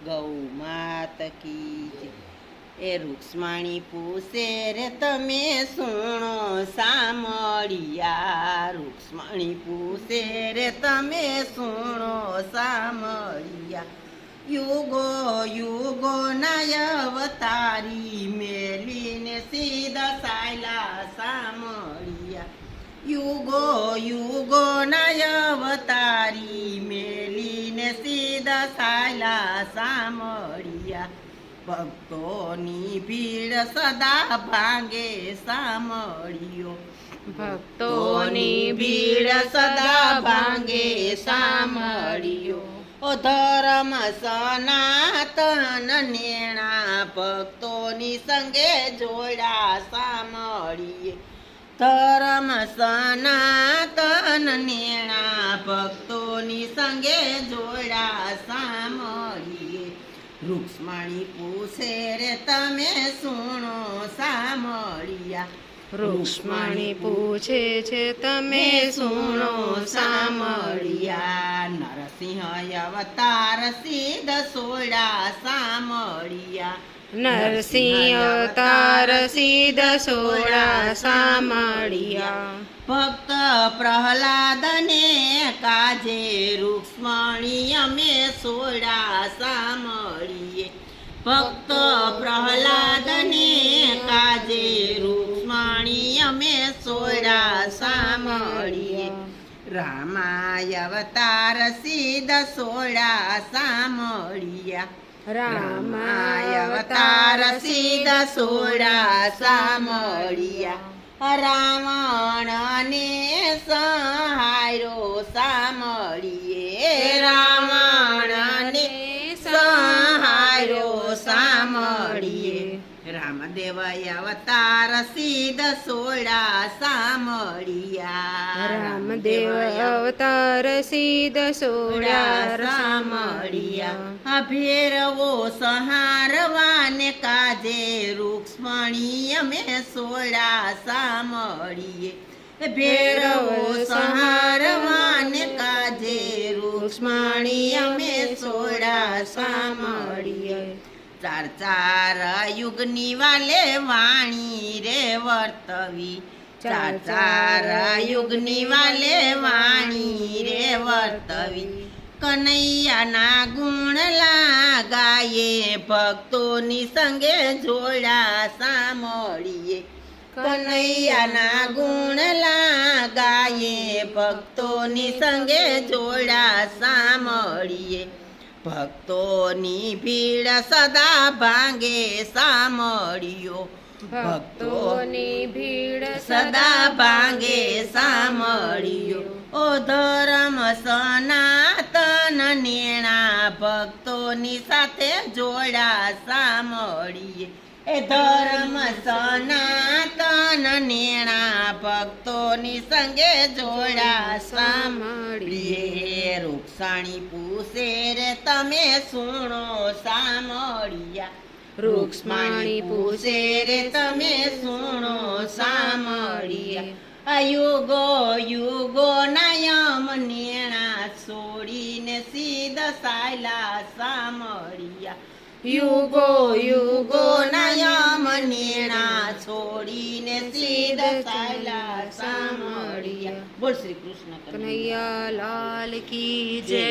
ગૌ માત કી જય. એ રૂક્ષ્મણી પૂછે રે તમે સુણો સામળિયા, રૂક્ષ્મણી પૂછે રે તમે સુણો સામળિયા. યુગો યુગો ના અવતારી મેલીને સીધા સાયલા સામળિયા. યુગો યુગો ના અવતારી મેલીને સીધા સાયલા સામળિયા. ભક્તોની ભીડ સદા ભાંગે સામળિયો, ભક્તોની ભીડ સદા ભાંગે સામળિયો. ઓ ધર્મ સનાતન નેણા ભક્તોની સંગે જોડા સામળીએ. ધર્મ સનાતન નેણા ભક્તોની સંગે જોડા સામળીએ. રૂક્ષ્મણી પૂછે રે તમે સુણો સામળિયા, રૂક્ષ્મણી પૂછે છે તમે સુણો સામળિયા. નરસિંહ અવતાર સીધ સોડા સામળિયા, નરસિંહ અવતાર સીધ સોડા સામળિયા. ભક્ત પ્રહલાદને કાજે રૂક્ષ્મણી અમે સોડા સામળીએ. ભક્ત પ્રહલાદને કાજે રૂક્ષ્મણી અમે સોડા સામળીએ. રામાય અવતાર સીધ સોડા સામળિયા, રામાય અવતાર સીધ સોડા સામળિયા. રાવણને સહાયરો સામળીએ, રાવણને સહાયરો સામળીએ. રામદેવ અવતાર સીધ સોડા સામળિયા, રામદેવ અવતાર સીધ સોડા સામળિયા. ભેરવો સહારવાને કાજે રૂક્ષ્મણી અમે સોડા સામળીએ. ભેરવો સહારવાને કાજે રૂક્ષ્મણી અમે સોડા સામળીએ. ચાર ચાર યુગની વાલે વાણી રે વર્તવી, ચાર ચાર યુગની વાલે વાણી રે વર્તવી. કનૈયાના ગુણ લાગાયે ભક્તોની સંગે જોડા સામળીએ. કનૈયાના ગુણ લાગાયે ભક્તોની સંગે જોડા સામળીએ. ભક્તોની ભીડ સદા ભાંગે સામળિયો, ભક્તોની ભીડ સદા ભાંગે સામળિયો. ઓ ધર્મ સનાતન નેણા ભક્તોની સાથે જોડા સામળીએ. એ ધર્મ સનાતન નેણા ભક્તોની સંગે જોડા સામળીએ. રૂક્ષ્મણી પૂછે રે તમે સુણો સામળિયા, રૂક્ષ્મણી પૂછે રે તમે સુણો સામળિયા. યુગો યુગો નાયમ નેણા છોડીને સીધા સાયલા સામળિયા. યુગો યુગો નાયમ નેણા છોડીને સીધા સાયલા સામળિયા. બોલ શ્રી કૃષ્ણ કનૈયા લાલ કી જય.